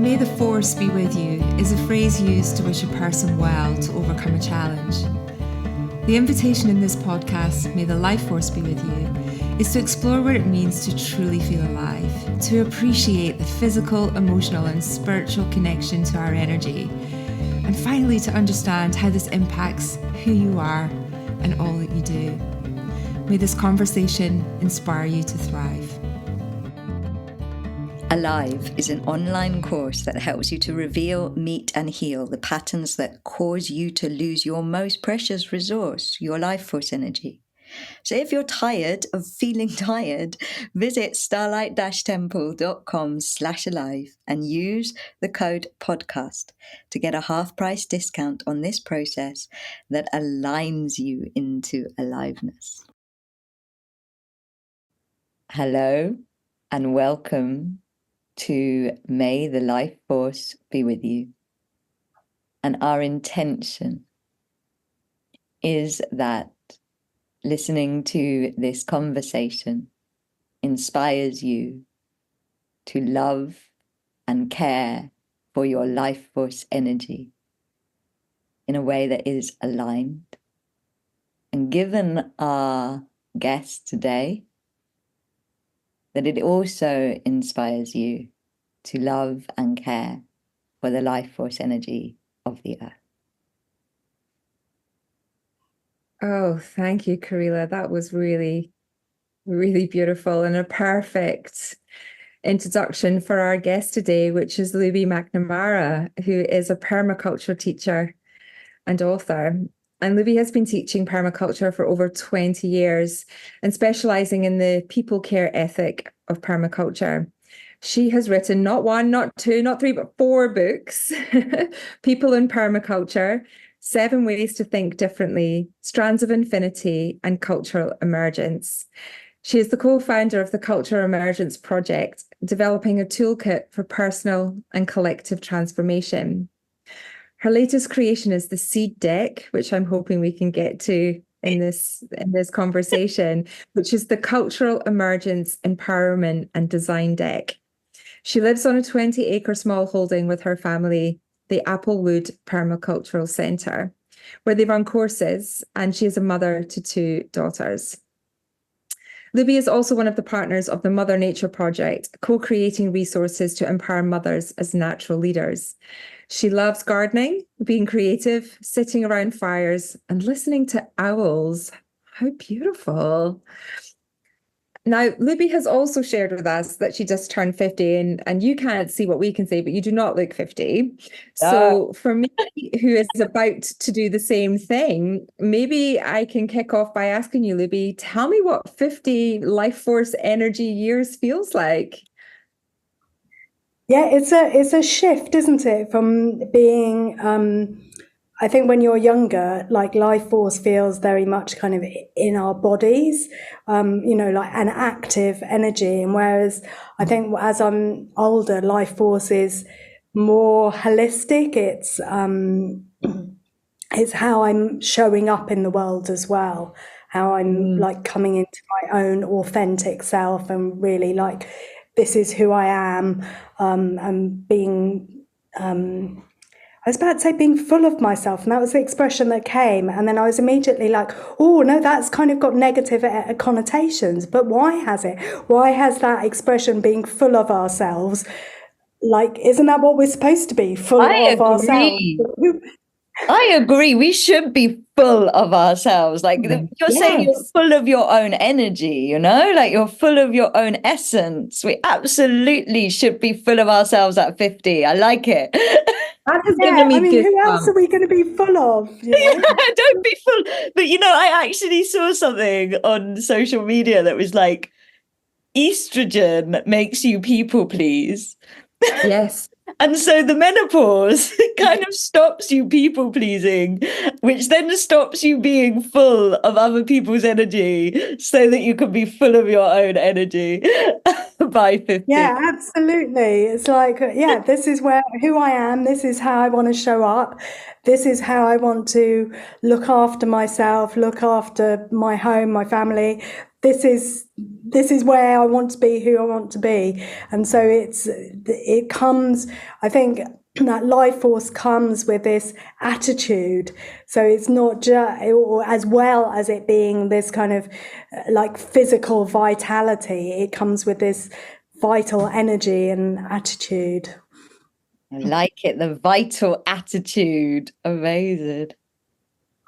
May the force be with you is a phrase used to wish a person well to overcome a challenge. The invitation in this podcast, May the life force be with you, is to explore what it means to truly feel alive, to appreciate the physical, emotional and spiritual connection to our energy, and finally to understand how this impacts who you are and all that you do. May this conversation inspire you to thrive. Alive is an online course that helps you to reveal, meet and heal the patterns that cause you to lose your most precious resource, your life force energy. So if you're tired of feeling tired, visit starlight-temple.com/alive and use the code podcast to get a half-price discount on this process that aligns you into aliveness. Hello and welcome to May the Life Force be with you. And our intention is that listening to this conversation inspires you to love and care for your life force energy in a way that is aligned. And given our guest today, that it also inspires you to love and care for the life force energy of the earth. Oh, thank you, Karila. That was really, really beautiful and a perfect introduction for our guest today, which is Looby MacNamara, who is a permaculture teacher and author. And Looby has been teaching permaculture for over 20 years and specializing in the people care ethic of permaculture. She has written not one, not two, not three, but 4 books, People in Permaculture, 7 Ways to Think Differently, Strands of Infinity, and Cultural Emergence. She is the co-founder of the Cultural Emergence Project, developing a toolkit for personal and collective transformation. Her latest creation is the Seed Deck, which I'm hoping we can get to in this conversation, which is the Cultural Emergence Empowerment and Design Deck. She lives on a 20-acre small holding with her family, the Applewood Permacultural Centre, where they run courses, and she is a mother to 2 daughters. Looby is also one of the partners of the Mother Nature Project, co-creating resources to empower mothers as natural leaders. She loves gardening, being creative, sitting around fires, and listening to owls. How beautiful. Now, Looby has also shared with us that she just turned 50, and you can't see what we can say, but you do not look 50. So for me, who is about to do the same thing, maybe I can kick off by asking you, Looby, tell me what 50 life force energy years feels like. Yeah, it's a shift, isn't it? From being, I think when you're younger, like life force feels very much kind of in our bodies, like an active energy. And whereas I think as I'm older, life force is more holistic. It's how I'm showing up in the world as well, how I'm like coming into my own authentic self and really like, this is who I am, and being, I was about to say being full of myself, and that was the expression that came. And then I was immediately like, oh, no, that's kind of got negative connotations. But why has it? Why has that expression being full of ourselves? Like, isn't that what we're supposed to be? Full of ourselves? I agree. We should be full of ourselves. Like you're saying, you're full of your own energy, like you're full of your own essence. We absolutely should be full of ourselves at 50. I like it. That has given me good who else are we going to be full of? Don't be full. But, I actually saw something on social media that was like, estrogen makes you people please. Yes. And so the menopause kind of stops you people pleasing, which then stops you being full of other people's energy so that you can be full of your own energy by 50. Yeah, absolutely. It's like, this is who I am. This is how I want to show up. This is how I want to look after myself, look after my home, my family. this is where I want to be, who I want to be. And so it comes, I think that life force comes with this attitude. So it's not just, or as well as it being this kind of like physical vitality, it comes with this vital energy and attitude. I like it, the vital attitude. Amazing.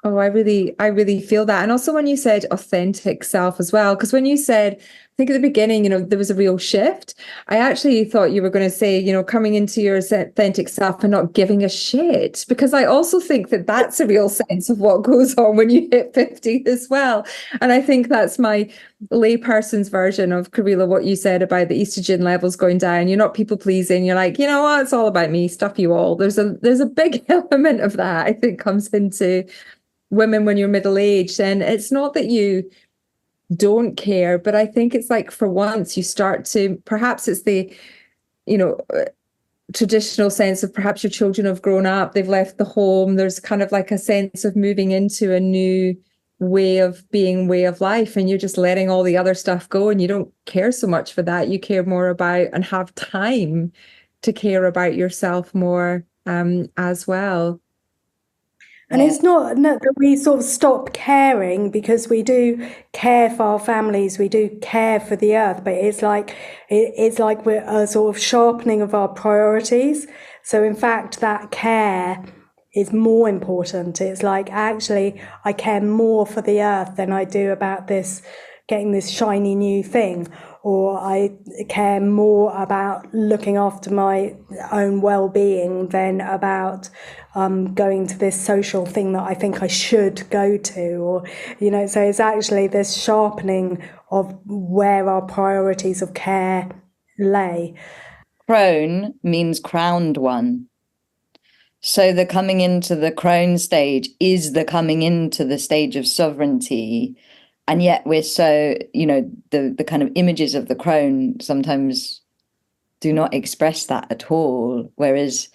Oh, I really feel that. And also when you said authentic self as well, because when you said, I think at the beginning, there was a real shift. I actually thought you were going to say, coming into your authentic self and not giving a shit, because I also think that that's a real sense of what goes on when you hit 50 as well. And I think that's my layperson's version of, Karila, what you said about the estrogen levels going down. You're not people pleasing. You're like, you know what, it's all about me, stuff you all. There's a big element of that, I think, comes into women when you're middle-aged. And it's not that you don't care, but I think it's like, for once, you start to, perhaps it's the traditional sense of perhaps your children have grown up, they've left the home, there's kind of like a sense of moving into a new way of being, way of life, and you're just letting all the other stuff go, and you don't care so much for that. You care more about, and have time to care about yourself more as well. And it's not that we sort of stop caring, because we do care for our families, we do care for the earth, but it's like we're a sort of sharpening of our priorities. So in fact, that care is more important. It's like, actually, I care more for the earth than I do about this, getting this shiny new thing. Or I care more about looking after my own well-being than about going to this social thing that I think I should go to. Or, so it's actually this sharpening of where our priorities of care lay. Crone means crowned one. So the coming into the crone stage is the coming into the stage of sovereignty. And yet we're so, the kind of images of the crone sometimes do not express that at all. Whereas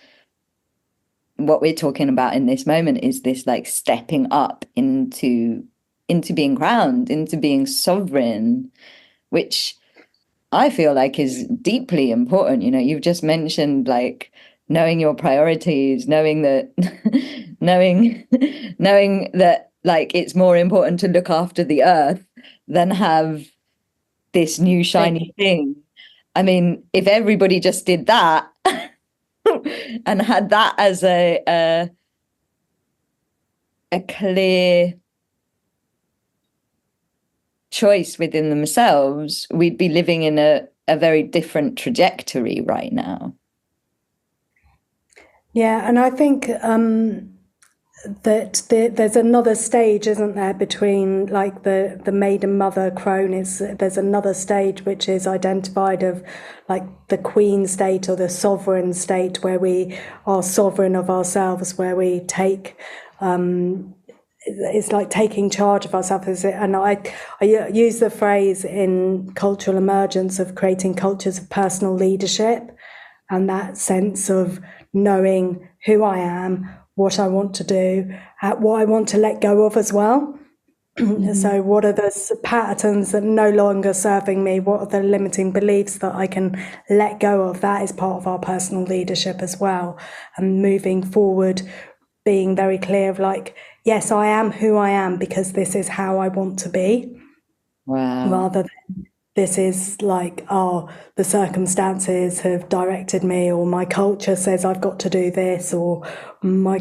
what we're talking about in this moment is this like stepping up into being crowned, into being sovereign, which I feel like is deeply important. You've just mentioned like knowing your priorities, knowing that knowing that like it's more important to look after the earth than have this new shiny thing. I mean, if everybody just did that and had that as a clear choice within themselves, we'd be living in a very different trajectory right now. Yeah, and I think that there's another stage, isn't there, between like the maiden mother crone. There's another stage which is identified of like the queen state or the sovereign state, where we are sovereign of ourselves, where we take it's like taking charge of ourselves. And I use the phrase in cultural emergence of creating cultures of personal leadership, and that sense of knowing who I am, what I want to do, what I want to let go of as well. Mm-hmm. So what are the patterns that are no longer serving me? What are the limiting beliefs that I can let go of? That is part of our personal leadership as well. And moving forward, being very clear of like, yes, I am who I am because this is how I want to be. Wow. Rather than this is like, the circumstances have directed me, or my culture says I've got to do this, or my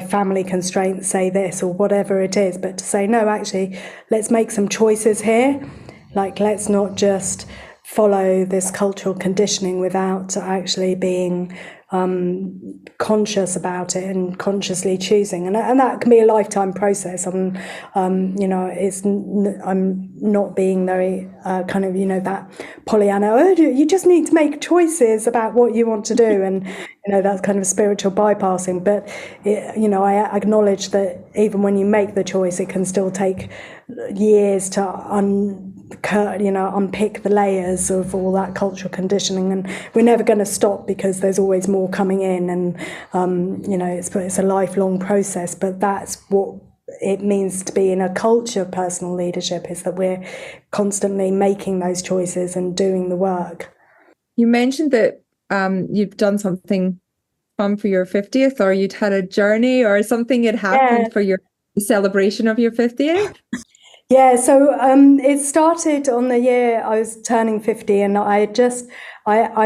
family constraints say this, or whatever it is. But to say, no, actually, let's make some choices here. Like, let's not just follow this cultural conditioning without actually being conscious about it and consciously choosing, and that can be a lifetime process. I'm not being very kind of that Pollyanna. You just need to make choices about what you want to do, and that's kind of spiritual bypassing. But I acknowledge that even when you make the choice, it can still take years to unpick the layers of all that cultural conditioning, and we're never going to stop because there's always more coming in, and it's a lifelong process. But that's what it means to be in a culture of personal leadership, is that we're constantly making those choices and doing the work. You mentioned that you've done something fun for your 50th, or you'd had a journey or something had happened for your celebration of your 50th. Yeah, so it started on the year I was turning 50, and I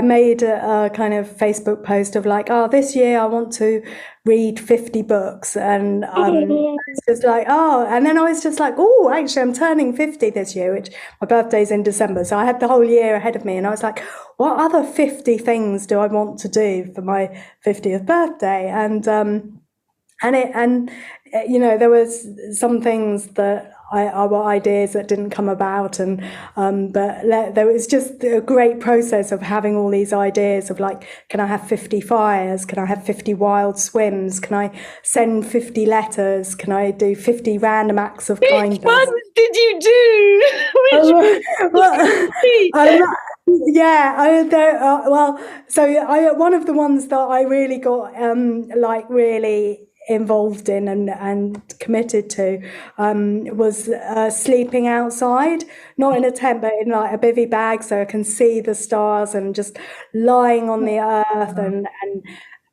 made a kind of Facebook post of like, oh, this year I want to read 50 books, and it's just like, oh, and then I was just like, oh, actually I'm turning 50 this year, which my birthday's in December, so I had the whole year ahead of me, and I was like, what other 50 things do I want to do for my 50th birthday? And you know, there was some things that were ideas that didn't come about, and but there was just a great process of having all these ideas of like, can I have 50 fires? Can I have 50 wild swims? Can I send 50 letters? Can I do 50 random acts of kindness? Which ones did you do? So one of the ones that I really got like really involved in and committed to was sleeping outside, not in a tent but in like a bivy bag, so I can see the stars, and just lying on the earth, and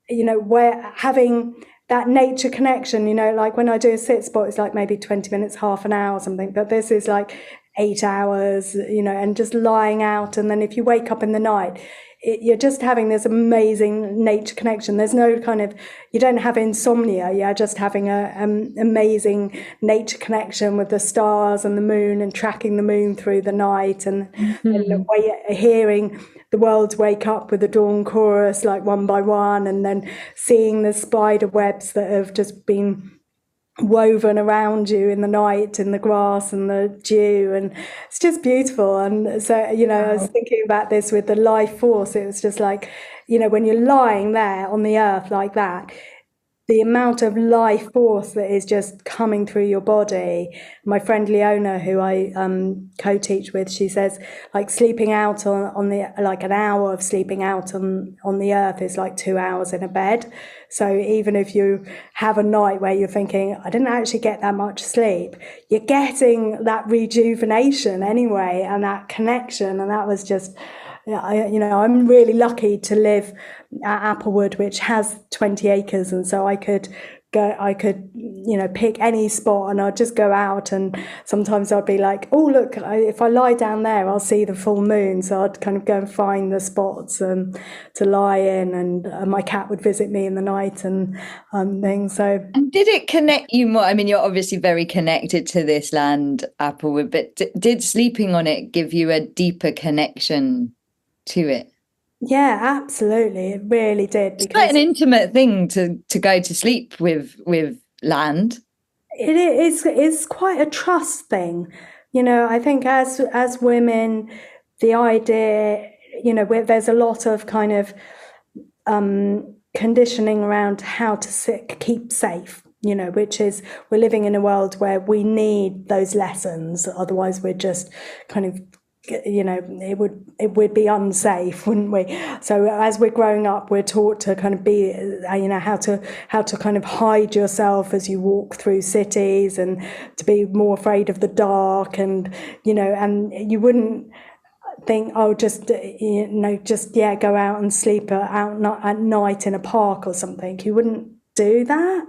you know, where having that nature connection, you know, like when I do a sit spot, it's like maybe 20 minutes, half an hour or something, but this is like 8 hours, you know, and just lying out. And then if you wake up in the night, you're just having this amazing nature connection. There's no kind of, you don't have insomnia. You're just having a amazing nature connection with the stars and the moon, and tracking the moon through the night, and hearing the world wake up with the dawn chorus, like one by one, and then seeing the spider webs that have just been woven around you in the night, in the grass and the dew, and it's just beautiful. And so, you know, I was thinking about this with the life force. It was just like, you know, when you're lying there on the earth like that, the amount of life force that is just coming through your body. My friend Leona, who I co-teach with, she says like sleeping out on the, like an hour of sleeping out on the earth is like 2 hours in a bed. So even if you have a night where you're thinking, I didn't actually get that much sleep, you're getting that rejuvenation anyway, and that connection. And that was just, you know, I'm really lucky to live at Applewood, which has 20 acres, and so I could, you know, pick any spot, and I'd just go out, and sometimes I'd be like, oh look, if I lie down there I'll see the full moon, so I'd kind of go and find the spots to lie in, and my cat would visit me in the night and things. So, and did it connect you more? I mean, you're obviously very connected to this land, Applewood, but did sleeping on it give you a deeper connection to it? Yeah, absolutely, it really did. It's quite an intimate thing to go to sleep with land. It's quite a trust thing, you know. I think as women, the idea, you know, there's a lot of kind of conditioning around how to keep safe, you know, which is, we're living in a world where we need those lessons, otherwise we're just kind of, you know, it would be unsafe, wouldn't we? So as we're growing up, we're taught to kind of be, you know, how to kind of hide yourself as you walk through cities, and to be more afraid of the dark, and, you know, and you wouldn't think, oh, just, you know, just, yeah, go out and sleep out at night in a park or something. You wouldn't do that.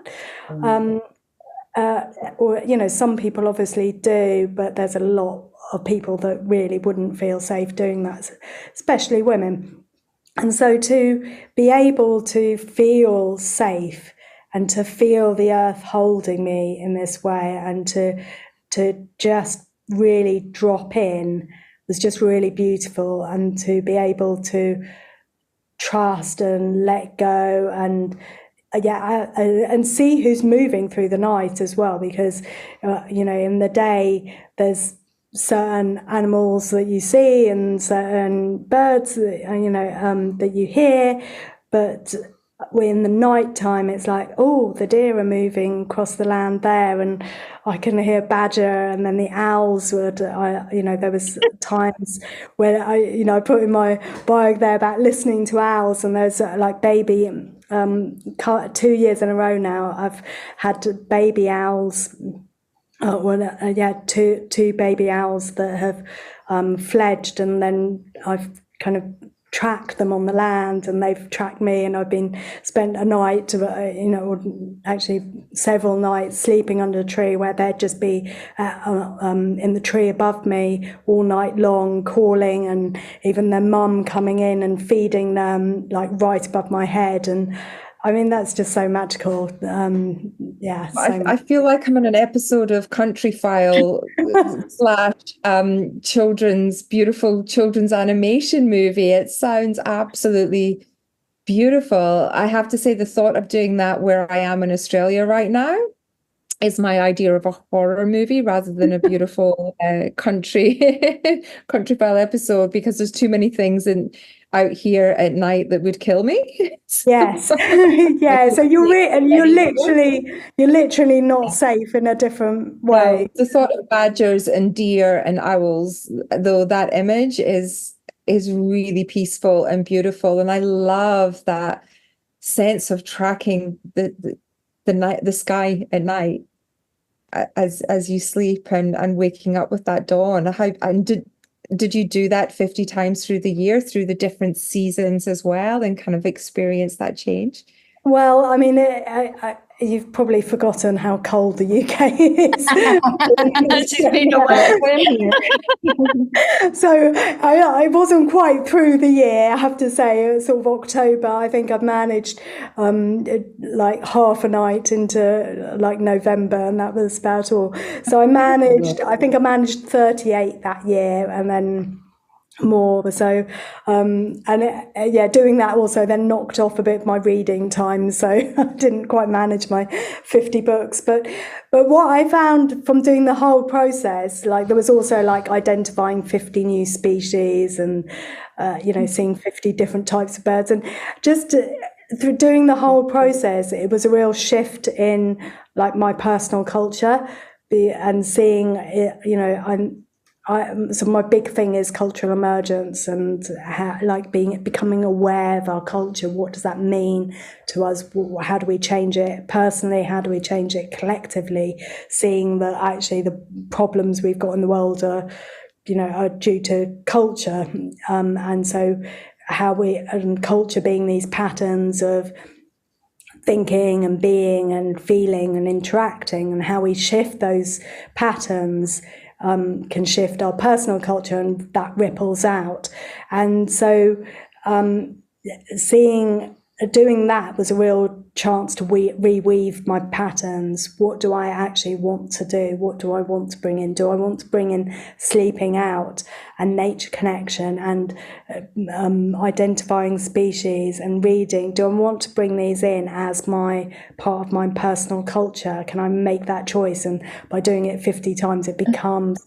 Or, you know, some people obviously do, but there's a lot of people that really wouldn't feel safe doing that, especially women. And so to be able to feel safe, and to feel the earth holding me in this way, and to just really drop in, was just really beautiful. And to be able to trust and let go, and and see who's moving through the night as well, because you know, in the day there's certain animals that you see, and certain birds that, you know, that you hear, but in the night time it's like, oh, the deer are moving across the land there, and I can hear badger, and then the owls would, you know, there was times where I put in my bio there about listening to owls, and there's like baby 2 years in a row now, I've had baby owls. Two baby owls that have fledged, and then I've kind of tracked them on the land, and they've tracked me, and I've spent a night, or actually several nights sleeping under a tree where they'd just be in the tree above me all night long, calling, and even their mum coming in and feeding them like right above my head. And I mean, that's just so magical. I feel like I'm in an episode of Country File / beautiful children's animation movie. It sounds absolutely beautiful. I have to say, the thought of doing that where I am in Australia right now is my idea of a horror movie rather than a beautiful country File episode, because there's too many things out here at night that would kill me. Yes. Yeah. So you're literally not safe in a different way. No, the thought of badgers and deer and owls, though, that image is really peaceful and beautiful, and I love that sense of tracking the sky at night as you sleep and waking up with that dawn. Did you do that 50 times through the year, through the different seasons as well, and kind of experience that change? Well, I mean, you've probably forgotten how cold the UK is. So I wasn't quite through the year, I have to say. It was sort of October. I think I've managed like half a night into like November, and that was about all. So I think I managed 38 that year, and then more. So doing that also then knocked off a bit my reading time, so I didn't quite manage my 50 books. But what I found from doing the whole process, like there was also like identifying 50 new species, and seeing 50 different types of birds, and just through doing the whole process, it was a real shift in like my personal culture, and seeing it, so my big thing is cultural emergence, and becoming aware of our culture. What does that mean to us? How do we change it personally? How do we change it collectively? Seeing that actually the problems we've got in the world are due to culture, and so and culture being these patterns of thinking and being and feeling and interacting, and how we shift those patterns can shift our personal culture, and that ripples out. And so doing that was a real chance to reweave my patterns. What do I actually want to do? What do I want to bring in? Do I want to bring in sleeping out and nature connection and identifying species and reading? Do I want to bring these in as my part of my personal culture? Can I make that choice? And by doing it 50 times, it becomes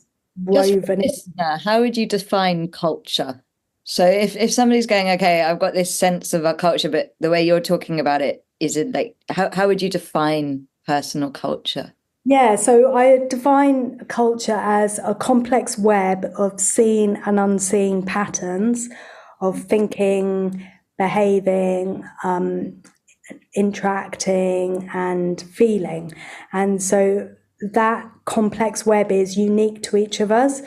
woven. How would you define culture? So if somebody's going, okay, I've got this sense of our culture, but the way you're talking about it, is it like, how would you define personal culture? Yeah, so I define culture as a complex web of seen and unseen patterns of thinking, behaving, interacting, and feeling. And so that complex web is unique to each of us.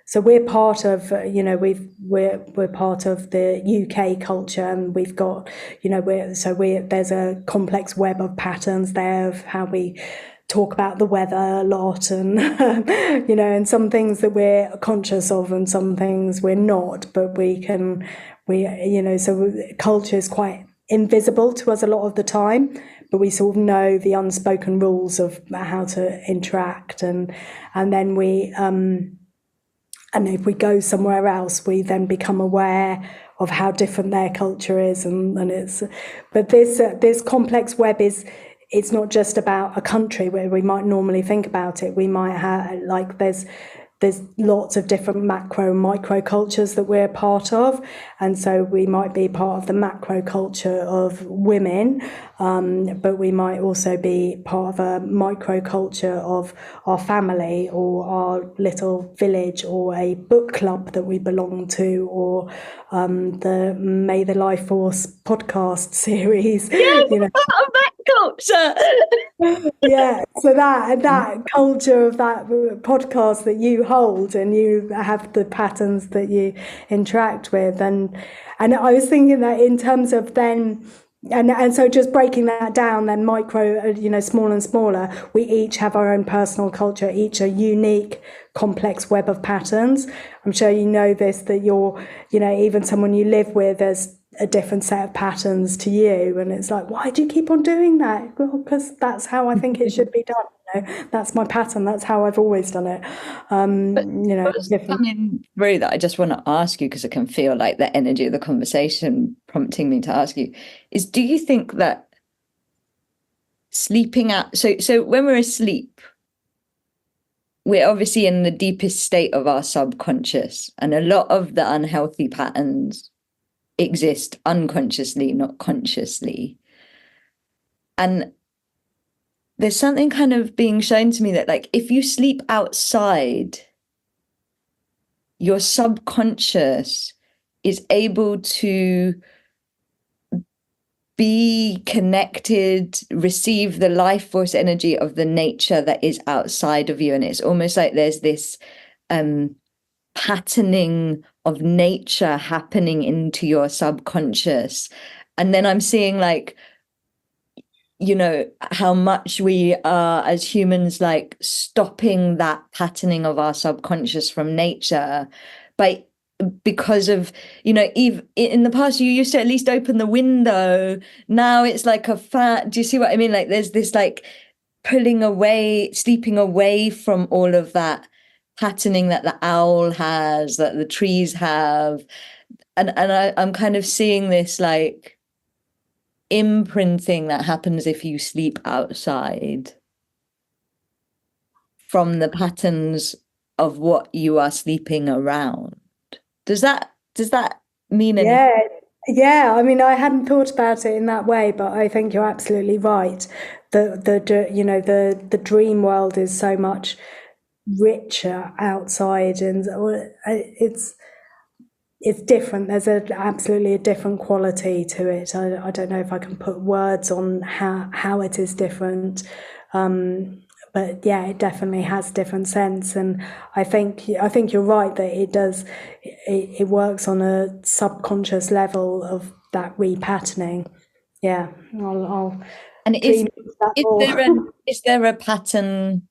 So we're part of, we're part of the UK culture, and we've got, there's a complex web of patterns there of how we talk about the weather a lot, and and some things that we're conscious of and some things we're not, but so culture is quite invisible to us a lot of the time, but we sort of know the unspoken rules of how to interact, and then we and if we go somewhere else, we then become aware of how different their culture is, but this complex web it's not just about a country where we might normally think about it. We might have there's there's lots of different macro and micro cultures that we're part of. And so we might be part of the macro culture of women, but we might also be part of a micro culture of our family or our little village or a book club that we belong to, or the May the Life Force podcast series. Yes, you know, part of that culture. Yeah, so that culture of that podcast that you hold, and you have the patterns that you interact with, and I was thinking that in terms of then, and so just breaking that down, then micro, smaller and smaller, we each have our own personal culture, each a unique, complex web of patterns. I'm sure you know this, that you're, even someone you live with, there's a different set of patterns to you, and it's like, why do you keep on doing that? Well, because that's how I think it should be done. That's my pattern, that's how I've always done it. What's coming through that I just want to ask you, because I can feel like the energy of the conversation prompting me to ask you, is, do you think that sleeping out, so when we're asleep, we're obviously in the deepest state of our subconscious, and a lot of the unhealthy patterns exist unconsciously, not consciously. And there's something kind of being shown to me that, like, if you sleep outside, your subconscious is able to be connected, receive the life force energy of the nature that is outside of you. And it's almost like there's this patterning of nature happening into your subconscious. And then I'm seeing, like, how much we are as humans, like, stopping that patterning of our subconscious from nature because of, even in the past, you used to at least open the window. Now it's like do you see what I mean? Like, there's this, like, pulling away, sleeping away from all of that patterning that the owl has, that the trees have. And I'm kind of seeing this, like, imprinting that happens if you sleep outside from the patterns of what you are sleeping around. Does that mean anything? Yeah. I mean, I hadn't thought about it in that way, but I think you're absolutely right. The dream world is so much richer outside, and it's different. There's absolutely a different quality to it. I don't know if I can put words on how it is different. But yeah, it definitely has different sense, and I think you're right that it works on a subconscious level of that repatterning. Yeah, I'll and dream that more. is there a pattern?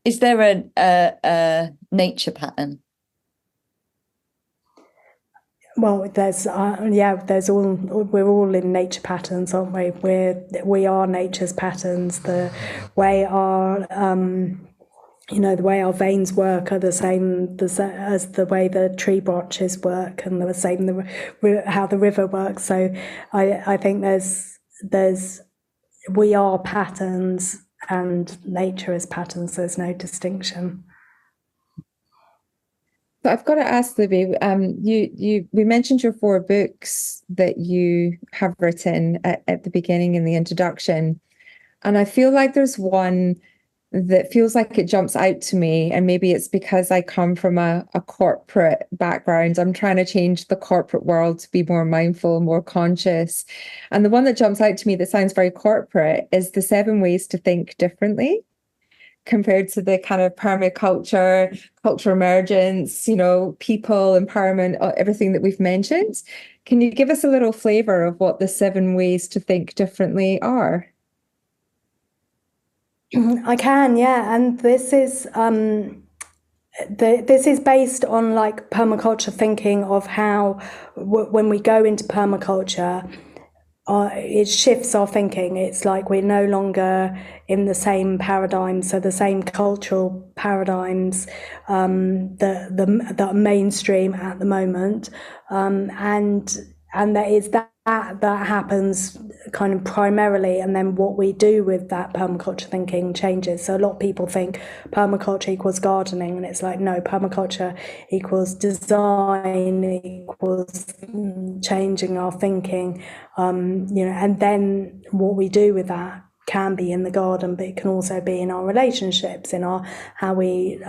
Is there a nature pattern? Well, we're all in nature patterns, aren't we? We are nature's patterns. The way our the way our veins work are the same as the way the tree branches work, and the same how the river works. So I think we are patterns and nature is patterns. There's no distinction. So I've got to ask, Libby, we mentioned your 4 books that you have written at the beginning in the introduction, and I feel like there's one that feels like it jumps out to me, and maybe it's because I come from a corporate background. I'm trying to change the corporate world to be more mindful, more conscious. And the one that jumps out to me that sounds very corporate is the 7 Ways to Think Differently, compared to the kind of permaculture, cultural emergence, people empowerment, everything that we've mentioned. Can you give us a little flavor of what the 7 ways to think differently are? I can, yeah. And this is based on, like, permaculture thinking of how when we go into permaculture, it shifts our thinking. It's like we're no longer in the same paradigm, so the same cultural paradigms that are mainstream at the moment, and that is that that happens kind of primarily, and then what we do with that permaculture thinking changes. So a lot of people think permaculture equals gardening, and it's like, no, permaculture equals design, equals changing our thinking, and then what we do with that can be in the garden, but it can also be in our relationships, in our how we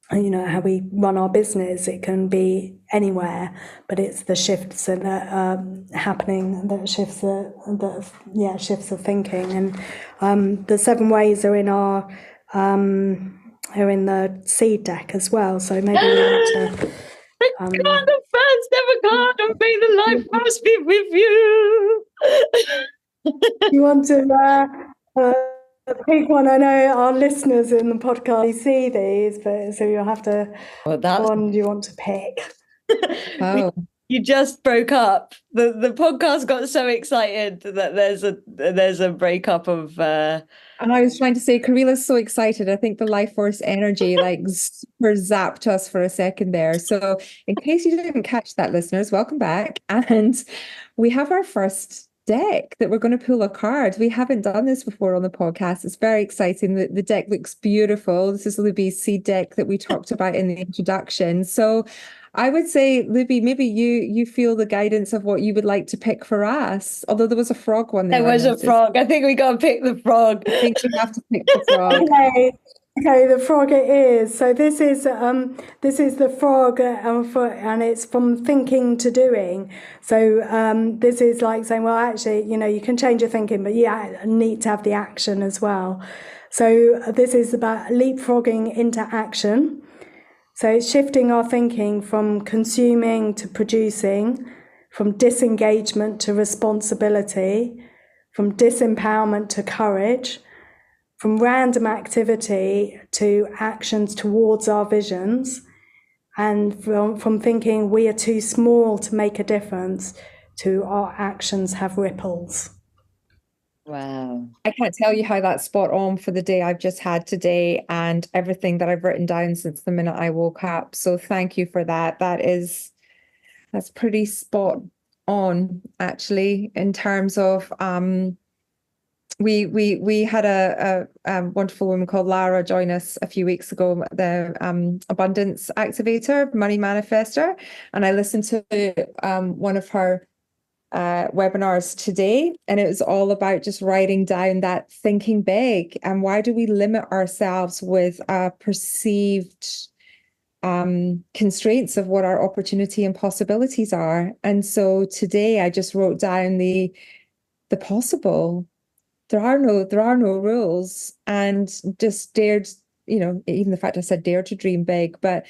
how we run our business. It can be anywhere, but it's the shifts that are happening, that shifts of thinking. And the 7 ways are in our are in the seed deck as well. So maybe you want to. The first ever card, and may the life force be with you. You want to pick one? I know our listeners in the podcast see these, but so you'll have to. Well, that's one you want to pick. Oh, you just broke up. The podcast got so excited that there's a breakup of. and I was trying to say, Karila's so excited. I think the life force energy like super zapped us for a second there. So in case you didn't catch that, listeners, welcome back. And we have our first deck that we're going to pull a card. We haven't done this before on the podcast. It's very exciting. The deck looks beautiful. This is Looby's seed deck that we talked about in the introduction. So I would say, Looby, maybe you feel the guidance of what you would like to pick for us. Although there was a frog one there. There was a frog. I think we got to pick the frog. I think we have to pick the frog. Okay, the frog it is. So this is the frog, and it's from thinking to doing. So this is like saying, well, actually, you can change your thinking, but need to have the action as well. So this is about leapfrogging into action. So it's shifting our thinking from consuming to producing, from disengagement to responsibility, from disempowerment to courage, from random activity to actions towards our visions, and from thinking we are too small to make a difference to our actions have ripples. Wow. I can't tell you how that's spot on for the day I've just had today and everything that I've written down since the minute I woke up. So thank you for that. That's pretty spot on, actually, in terms of we had a wonderful woman called Lara join us a few weeks ago, the abundance activator, money manifester, and I listened to one of her webinars today, and it was all about just writing down that thinking big and why do we limit ourselves with perceived constraints of what our opportunity and possibilities are. And so today I just wrote down the possible. There are no rules, and just dared, even the fact I said dare to dream big, but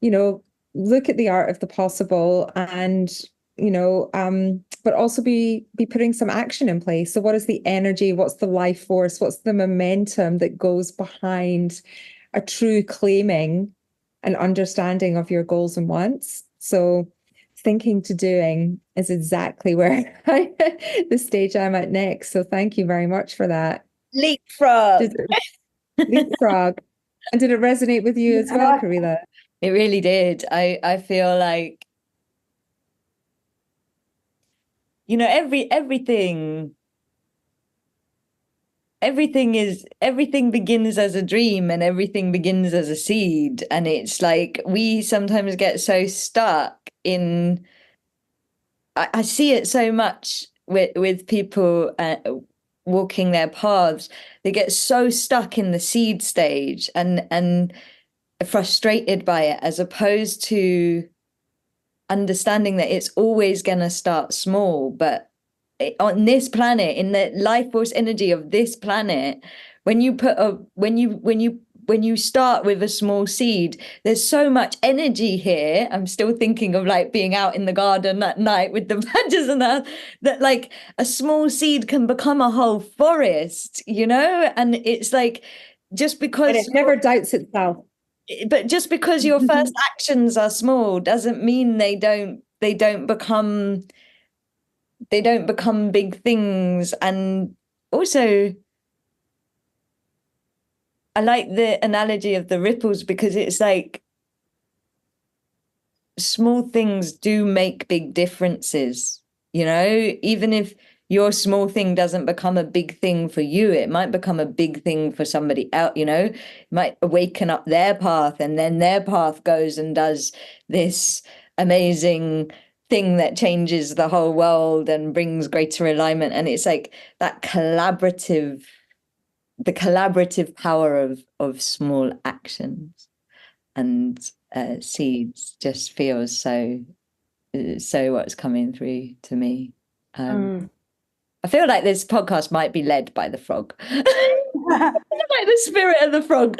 look at the art of the possible, and but also be putting some action in place. So what is the energy? What's the life force? What's the momentum that goes behind a true claiming and understanding of your goals and wants? So thinking to doing is exactly where the stage I'm at next. So thank you very much for that. Leapfrog. Leapfrog. And did it resonate with you as well, Karila? It really did. I feel like everything begins as a dream, and everything begins as a seed. And it's like we sometimes get so stuck in, I see it so much with people walking their paths. They get so stuck in the seed stage and frustrated by it, as opposed to understanding that it's always going to start small. But on this planet, in the life force energy of this planet, when you start with a small seed, there's so much energy here. I'm still thinking of like being out in the garden at night with the badgers and that like a small seed can become a whole forest, and it's like, just because, and it never doubts itself. But just because your first actions are small doesn't mean they don't become big things. And also, I like the analogy of the ripples, because it's like small things do make big differences. you know, even if your small thing doesn't become a big thing for you, it might become a big thing for somebody else, you know, it might awaken up their path, and then their path goes and does this amazing thing that changes the whole world and brings greater alignment. And it's like that collaborative, the collaborative power of small actions and seeds just feels so what's coming through to me. I feel like this podcast might be led by the frog. Like the spirit of the frog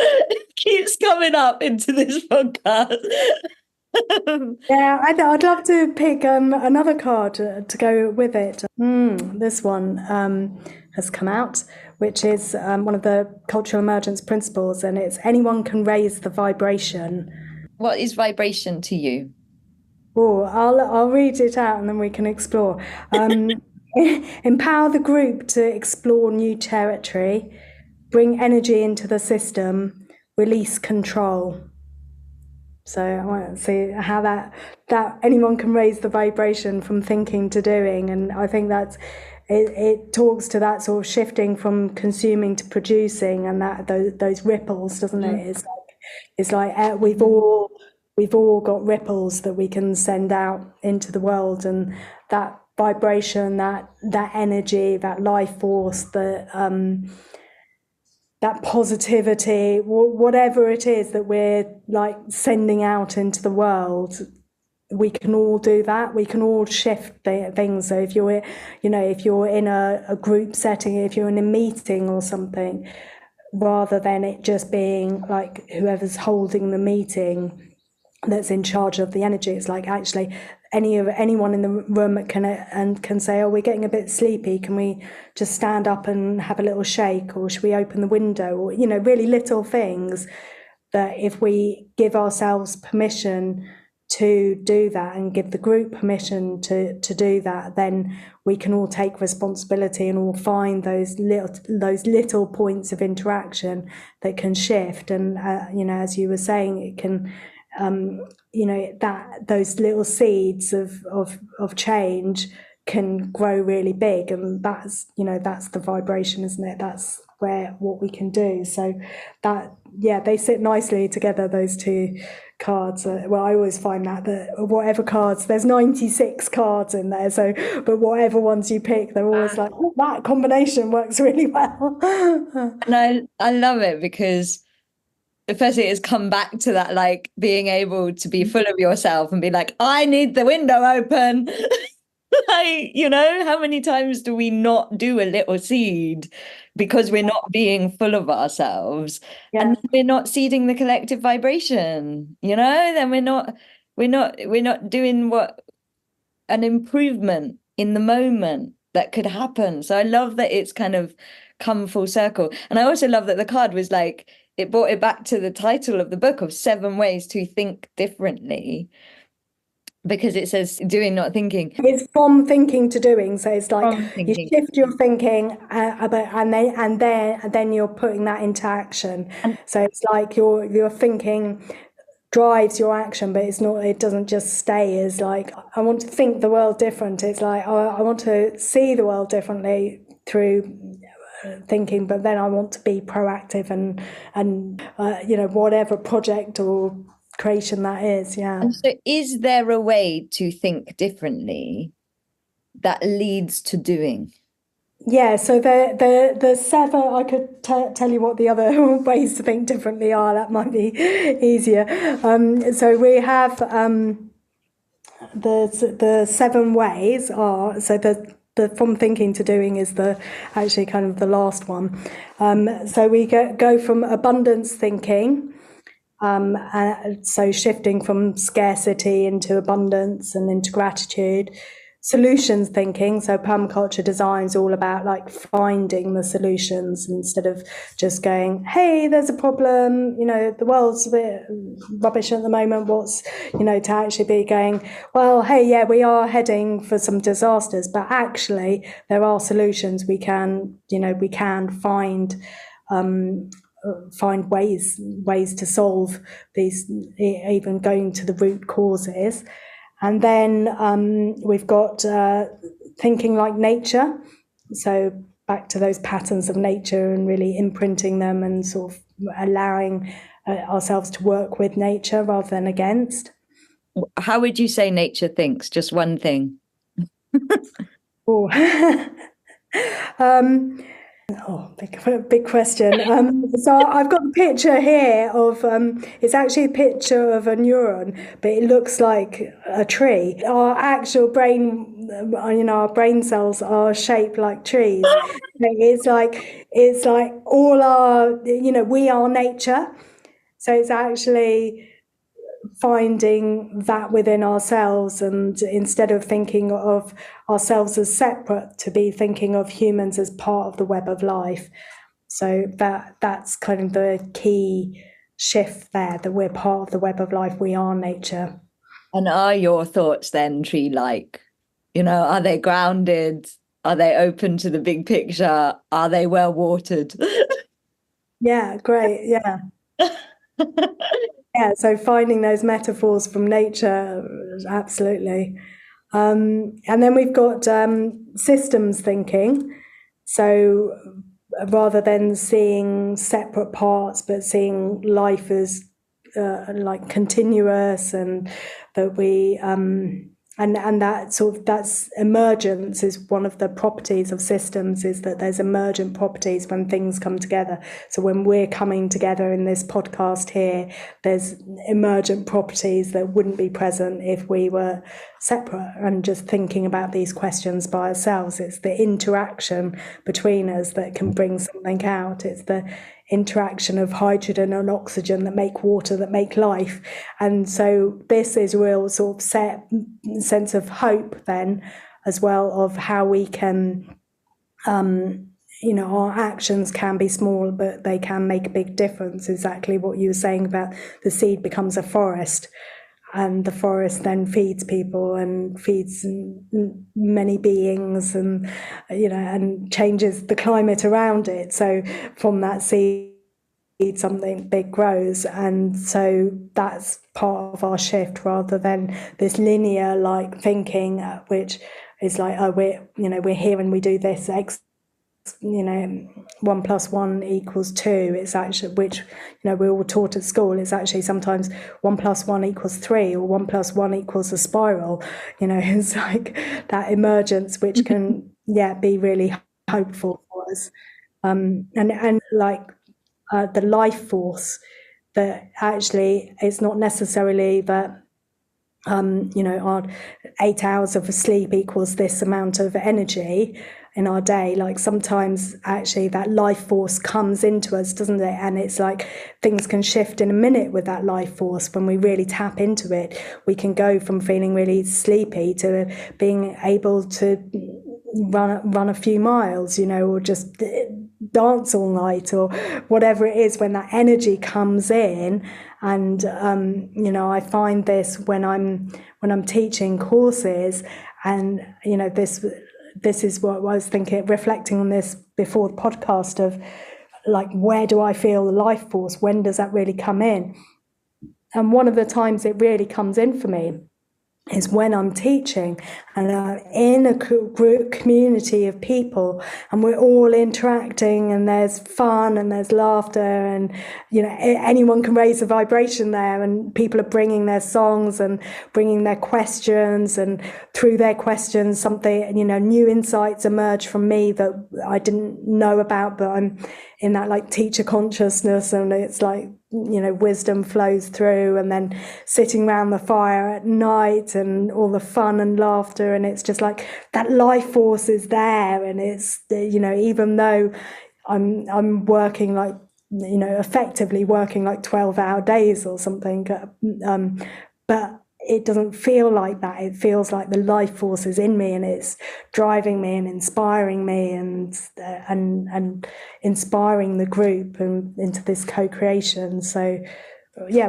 keeps coming up into this podcast. Yeah, I'd love to pick another card to go with it. This one has come out, which is one of the cultural emergence principles, and it's anyone can raise the vibration. What is vibration to you? Oh, I'll read it out and then we can explore. Empower the group to explore new territory, bring energy into the system, release control. So I want to see how that anyone can raise the vibration from thinking to doing, and I think that's it talks to that sort of shifting from consuming to producing, and that those ripples, doesn't it? It's like we've all got ripples that we can send out into the world, and that vibration, that energy, that life force, that positivity, whatever it is that we're like sending out into the world, we can all do that. We can all shift things. So if you're in a group setting, if you're in a meeting or something, rather than it just being like whoever's holding the meeting that's in charge of the energy, it's like actually anyone in the room can say, oh, we're getting a bit sleepy, can we just stand up and have a little shake, or should we open the window, or really little things that if we give ourselves permission to do that and give the group permission to do that, then we can all take responsibility and all find those little points of interaction that can shift. And as you were saying, it can that those little seeds of change can grow really big, and that's the vibration, isn't it? That's what we can do. So that they sit nicely together, those two cards. Well, I always find that whatever cards, there's 96 cards in there, so but whatever ones you pick, they're always like, oh, that combination works really well. And I love it because firstly, it's come back to that, like being able to be full of yourself and be like, I need the window open. Like, how many times do we not do a little seed because we're not being full of ourselves, and we're not seeding the collective vibration, then we're not doing what an improvement in the moment that could happen. So I love that it's kind of come full circle. And I also love that the card was like, it brought it back to the title of the book of 7 ways to think differently, because it says doing, not thinking. It's from thinking to doing. So it's like you shift your thinking, and then you're putting that into action. So it's like your thinking drives your action, but it's not. It doesn't just stay as like, I want to think the world different. It's like, I want to see the world differently through thinking, but then I want to be proactive and whatever project or creation that is. And so is there a way to think differently that leads to doing? Yeah, so the 7, I could tell you what the other ways to think differently are. That might be easier. So we have the 7 ways are, so the from thinking to doing is actually kind of the last one. So we go from abundance thinking. So shifting from scarcity into abundance and into gratitude. Solutions thinking, so permaculture design is all about like finding the solutions instead of just going, hey, there's a problem, the world's a bit rubbish at the moment, to actually be going, well, hey, yeah, we are heading for some disasters, but actually there are solutions. We can find ways to solve these, even going to the root causes. And then we've got thinking like nature. So back to those patterns of nature and really imprinting them and sort of allowing ourselves to work with nature rather than against. How would you say nature thinks? Just one thing. Oh, big question. So I've got a picture here of, it's actually a picture of a neuron, but it looks like a tree. Our actual brain, our brain cells are shaped like trees. It's like all our, we are nature. So it's actually finding that within ourselves, and instead of thinking of ourselves as separate, to be thinking of humans as part of the web of life. So that's kind of the key shift there, that we're part of the web of life, we are nature. And are your thoughts then tree-like? Are they grounded? Are they open to the big picture? Are they well watered? Yeah, great. Yeah. Yeah, so finding those metaphors from nature, absolutely. And then we've got systems thinking. So rather than seeing separate parts, but seeing life as like continuous, and that we and that sort of, that's emergence is one of the properties of systems, is that there's emergent properties when things come together. So when we're coming together in this podcast here, there's emergent properties that wouldn't be present if we were separate and just thinking about these questions by ourselves. It's the interaction between us that can bring something out. It's the interaction of hydrogen and oxygen that make water, that make life. And so this is a real sort of sense of hope then as well, of how we can our actions can be small, but they can make a big difference. Exactly what you were saying about the seed becomes a forest, and the forest then feeds people and feeds many beings, and and changes the climate around it. So from that seed, something big grows. And so that's part of our shift, rather than this linear like thinking, which is like, oh, we're here and we do this 1 + 1 = 2. It's actually, which we're all taught at school, it's actually sometimes 1 + 1 = 3, or 1 + 1 = a spiral. It's like that emergence, which can be really hopeful for us, and like the life force, that actually it's not necessarily that our 8 hours of sleep equals this amount of energy in our day. Like sometimes actually that life force comes into us, doesn't it? And it's like things can shift in a minute with that life force. When we really tap into it, we can go from feeling really sleepy to being able to run a few miles, or just dance all night, or whatever it is, when that energy comes in. And I find this when I'm teaching courses, and this is what I was thinking, reflecting on this before the podcast, of like, where do I feel the life force? When does that really come in? And one of the times it really comes in for me is when I'm teaching and I'm in a group community of people, and we're all interacting, and there's fun and there's laughter, and anyone can raise a vibration there, and people are bringing their songs and bringing their questions, and through their questions something, new insights emerge from me that I didn't know about, but I'm in that like teacher consciousness, and it's like wisdom flows through. And then sitting around the fire at night, and all the fun and laughter, and it's just like that life force is there. And it's even though I'm working like effectively working like 12-hour days or something, but it doesn't feel like that. It feels like the life force is in me, and it's driving me and inspiring me, and inspiring the group and into this co-creation. So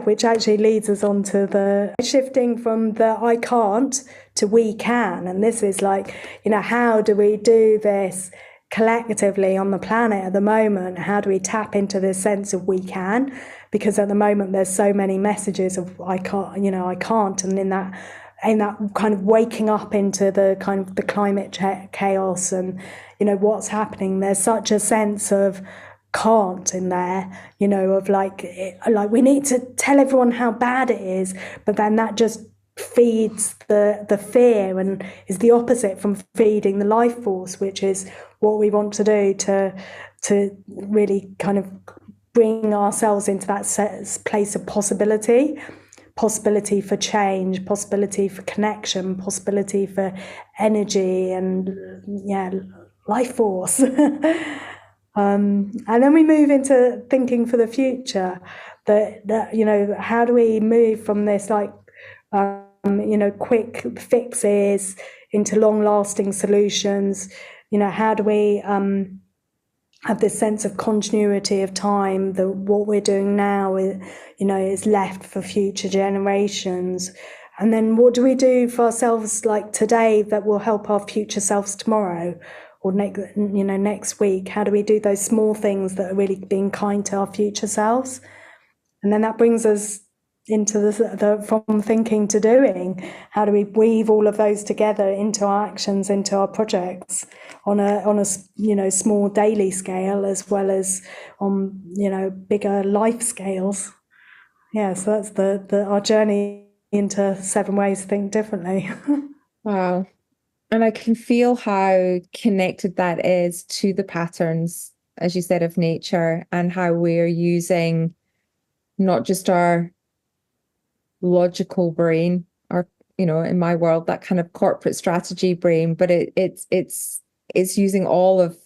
which actually leads us on to the shifting from the I can't to we can. And this is like, how do we do this collectively on the planet at the moment? How do we tap into this sense of we can? Because at the moment there's so many messages of I can't, and in that in that kind of waking up into the kind of the climate chaos and, you know, what's happening. There's such a sense of can't in there, you know, of like we need to tell everyone how bad it is, but then that just feeds the fear and is the opposite from feeding the life force, which is what we want to do to really kind of bring ourselves into that place of possibility for change, possibility for connection, possibility for energy and life force. And then we move into thinking for the future, that you know, how do we move from this like you know, quick fixes into long-lasting solutions? You know, how do we have this sense of continuity of time, that what we're doing now is, you know, is left for future generations? And then what do we do for ourselves like today that will help our future selves tomorrow or next week? How do we do those small things that are really being kind to our future selves? And then that brings us into the from thinking to doing. How do we weave all of those together into our actions, into our projects on a you know, small daily scale as well as on, you know, bigger life scales? Yeah, so that's our journey into 7 ways to think differently. Wow. And I can feel how connected that is to the patterns, as you said, of nature, and how we're using not just our logical brain, or, you know, in my world, that kind of corporate strategy brain, but it's using all of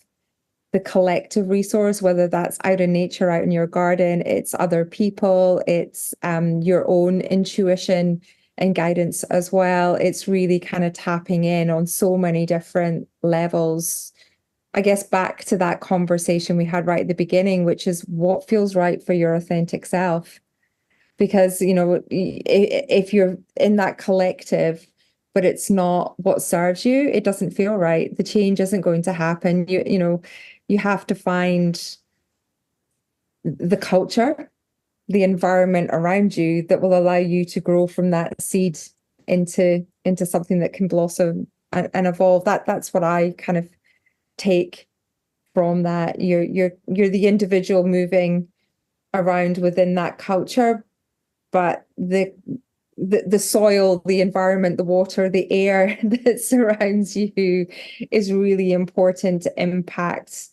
the collective resource, whether that's out in nature, out in your garden, it's other people, it's your own intuition and guidance as well. It's really kind of tapping in on so many different levels. I guess back to that conversation we had right at the beginning, which is what feels right for your authentic self. Because, you know, if you're in that collective, but it's not what serves you, it doesn't feel right. The change isn't going to happen. You know, you have to find the culture, the environment around you that will allow you to grow from that seed into something that can blossom and evolve. That's what I kind of take from that. You're the individual moving around within that culture, but the soil, the environment, the water, the air that surrounds you is really important to impact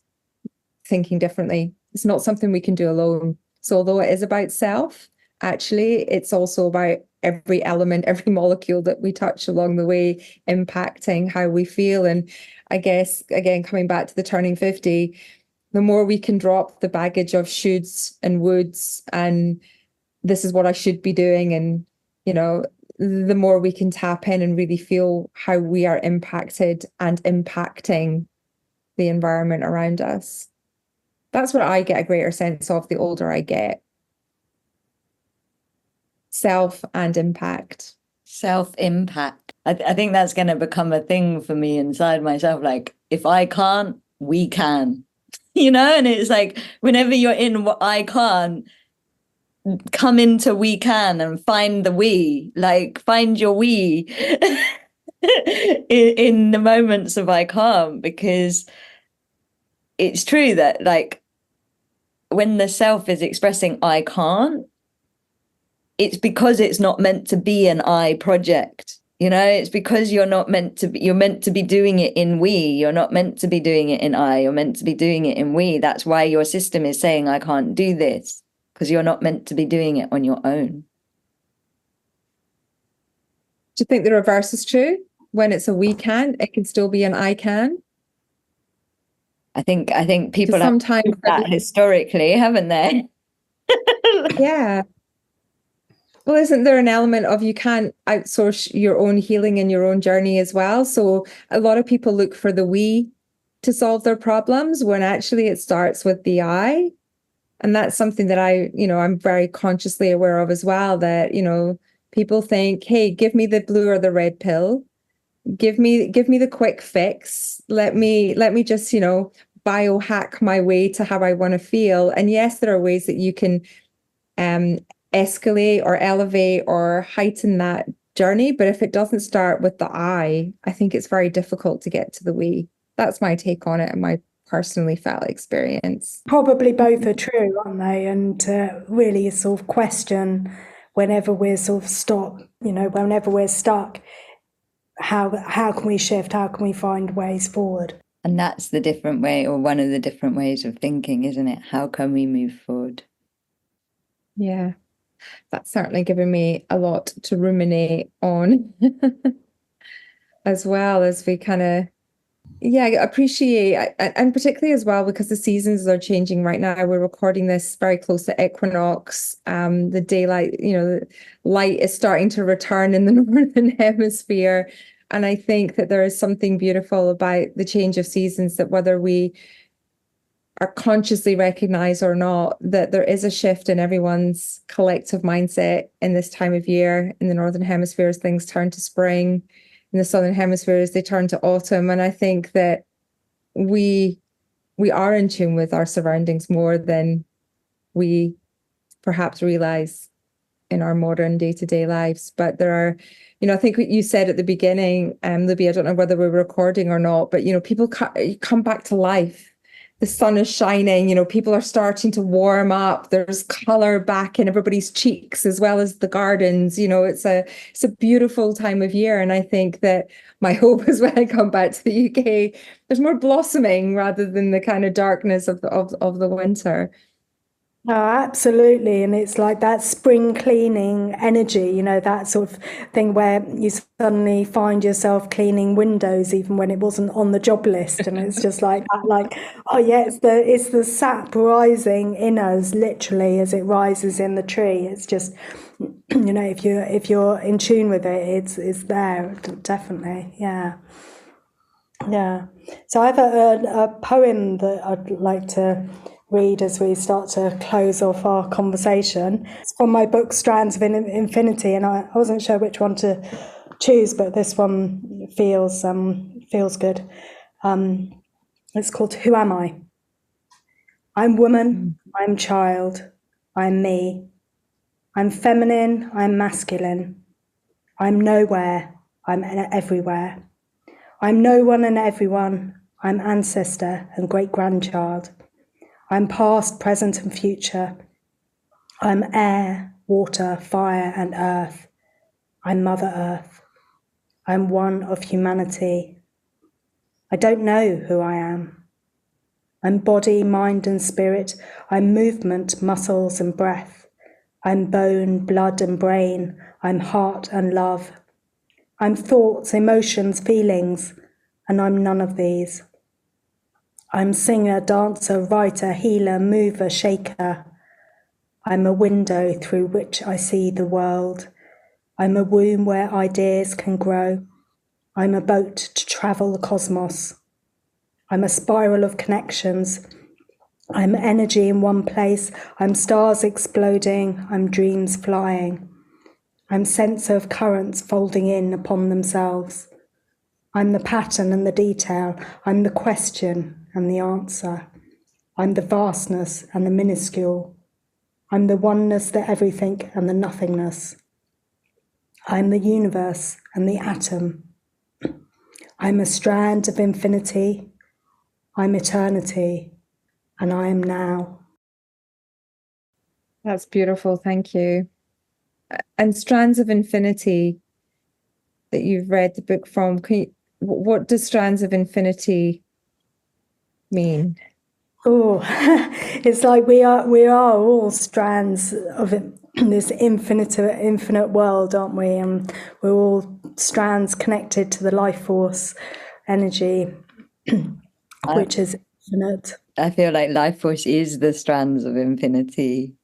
thinking differently. It's not something we can do alone. So although it is about self, actually, it's also about every element, every molecule that we touch along the way, impacting how we feel. And I guess, again, coming back to the turning 50, the more we can drop the baggage of shoulds and woulds and this is what I should be doing, and, you know, the more we can tap in and really feel how we are impacted and impacting the environment around us. That's what I get a greater sense of the older I get. Self and impact. Self-impact. I think that's going to become a thing for me inside myself. Like, if I can't, we can, you know? And it's like, whenever you're in what I can't, come into we can and find the we, like find your we in the moments of I can't, because it's true that like when the self is expressing I can't, it's because it's not meant to be an I project. You know, it's because you're meant to be doing it in we. You're not meant to be doing it in I. You're meant to be doing it in we. That's why your system is saying I can't do this, because you're not meant to be doing it on your own. Do you think the reverse is true? When it's a we can, it can still be an I can? I think people have sometimes that historically, haven't they? Yeah. Well, isn't there an element of you can't outsource your own healing and your own journey as well? So a lot of people look for the we to solve their problems when actually it starts with the I. And that's something that I'm very consciously aware of as well, that, you know, people think, hey, give me the blue or the red pill. Give me the quick fix. Let me just, you know, biohack my way to how I want to feel. And yes, there are ways that you can escalate or elevate or heighten that journey, but if it doesn't start with the I think it's very difficult to get to the we. That's my take on it and my personally felt experience. Probably both are true, aren't they? And really sort of question whenever we're sort of stopped, whenever we're stuck, how can we shift? How can we find ways forward? And that's the different way, or one of the different ways of thinking, isn't it? How can we move forward? Yeah, that's certainly given me a lot to ruminate on as well as we kind of, appreciate, and particularly as well because the seasons are changing right now. We're recording this very close to equinox. The daylight, the light is starting to return in the northern hemisphere. And I think that there is something beautiful about the change of seasons, that whether we are consciously recognize or not, that there is a shift in everyone's collective mindset in this time of year. In the northern hemisphere, as things turn to spring, in the southern hemisphere as they turn to autumn. And I think that we are in tune with our surroundings more than we perhaps realize in our modern day-to-day lives. But there are, I think what you said at the beginning, Libby, I don't know whether we're recording or not, but people come back to life. The sun is shining, people are starting to warm up. There's color back in everybody's cheeks as well as the gardens. It's a beautiful time of year. And I think that my hope is when I come back to the UK, there's more blossoming rather than the kind of darkness of the winter. Oh, absolutely. And it's like that spring cleaning energy, that sort of thing where you suddenly find yourself cleaning windows even when it wasn't on the job list. And it's just like that, like, oh yeah, it's the sap rising in us literally as it rises in the tree. It's just, if you're in tune with it, it's there, definitely. Yeah. Yeah. So I have a poem that I'd like to read as we start to close off our conversation. It's from my book Strands of Infinity, and I wasn't sure which one to choose, but this one feels good. It's called Who Am I? I'm woman, I'm child, I'm me. I'm feminine, I'm masculine. I'm nowhere, I'm everywhere. I'm no one and everyone. I'm ancestor and great-grandchild. I'm past, present and future. I'm air, water, fire and earth. I'm Mother Earth. I'm one of humanity. I don't know who I am. I'm body, mind and spirit. I'm movement, muscles and breath. I'm bone, blood and brain. I'm heart and love. I'm thoughts, emotions, feelings, and I'm none of these. I'm singer, dancer, writer, healer, mover, shaker. I'm a window through which I see the world. I'm a womb where ideas can grow. I'm a boat to travel the cosmos. I'm a spiral of connections. I'm energy in one place. I'm stars exploding. I'm dreams flying. I'm sense of currents folding in upon themselves. I'm the pattern and the detail. I'm the question and the answer. I'm the vastness and the minuscule. I'm the oneness, the everything and the nothingness. I'm the universe and the atom. I'm a strand of infinity. I'm eternity and I am now. That's beautiful. Thank you. And Strands of Infinity that you've read the book from, what does Strands of Infinity mean? Oh, it's like we are all strands of it, this infinite world, aren't we? And we're all strands connected to the life force energy, which is infinite. I feel like life force is the strands of infinity.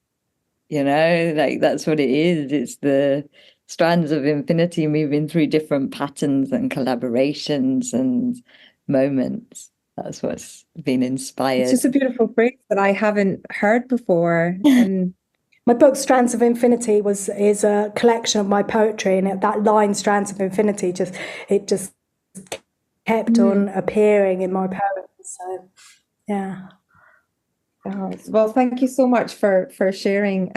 Like that's what it is. It's the strands of infinity moving through different patterns and collaborations and moments. That's what's been inspired. It's just a beautiful phrase that I haven't heard before. And my book Strands of Infinity is a collection of my poetry, and that line Strands of Infinity just kept on appearing in my poems. So yeah. Well, thank you so much for sharing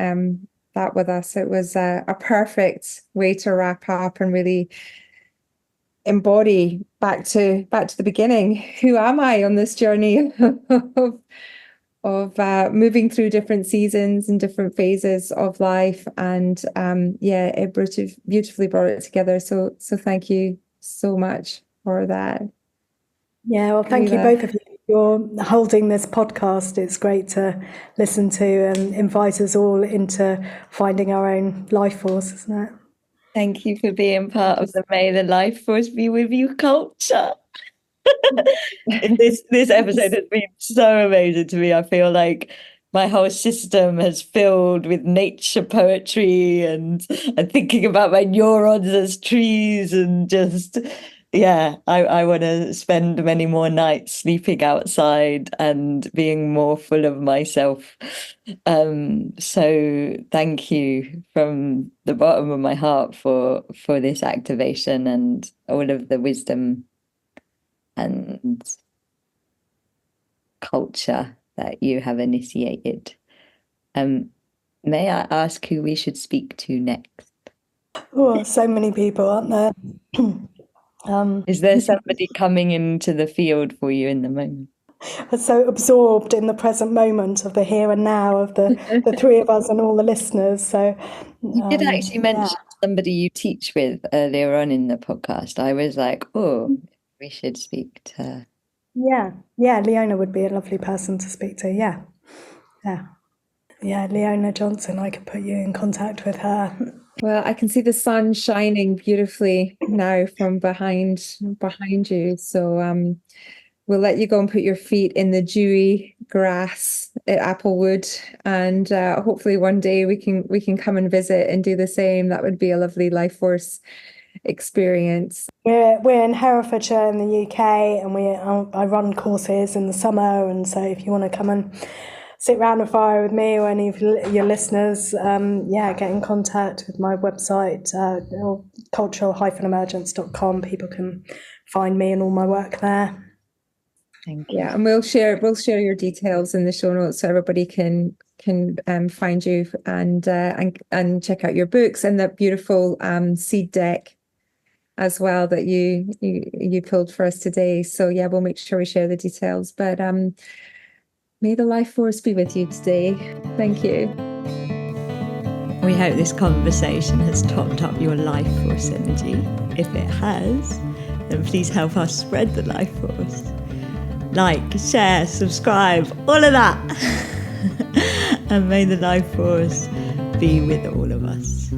that with us. It was a perfect way to wrap up and really embody back to the beginning. Who am I on this journey of moving through different seasons and different phases of life? And it beautifully brought it together. So thank you so much for that. Yeah, well, thank you both of you for holding this podcast. It's great to listen to and invite us all into finding our own life force, isn't it? Thank you for being part of the May the Life Force Be With You culture. This episode has been so amazing to me. I feel like my whole system has filled with nature poetry and thinking about my neurons as trees, and just I want to spend many more nights sleeping outside and being more full of myself. So thank you from the bottom of my heart for this activation and all of the wisdom and culture that you have initiated. May I ask who we should speak to next? Oh, so many people, aren't there? Is there somebody coming into the field for you in the moment? I'm so absorbed in the present moment of the here and now of the three of us and all the listeners. So you did actually mention somebody you teach with earlier on in the podcast. I was like, oh, we should speak to her. Yeah, Leona would be a lovely person to speak to. Yeah, Leona Johnson. I could put you in contact with her. Well, I can see the sun shining beautifully now from behind you. So we'll let you go and put your feet in the dewy grass at Applewood, and hopefully one day we can come and visit and do the same. That would be a lovely life force experience. We're in Herefordshire in the UK, and I run courses in the summer, and so if you want to come and sit around a fire with me or any of your listeners, get in contact with my website, cultural-emergence.com. People can find me and all my work there. Thank you. Yeah, and we'll share your details in the show notes so everybody can find you and check out your books and that beautiful seed deck as well that you pulled for us today. So yeah, we'll make sure we share the details. But may the life force be with you today. Thank you. We hope this conversation has topped up your life force energy. If it has, then please help us spread the life force. Like, share, subscribe, all of that. And may the life force be with all of us.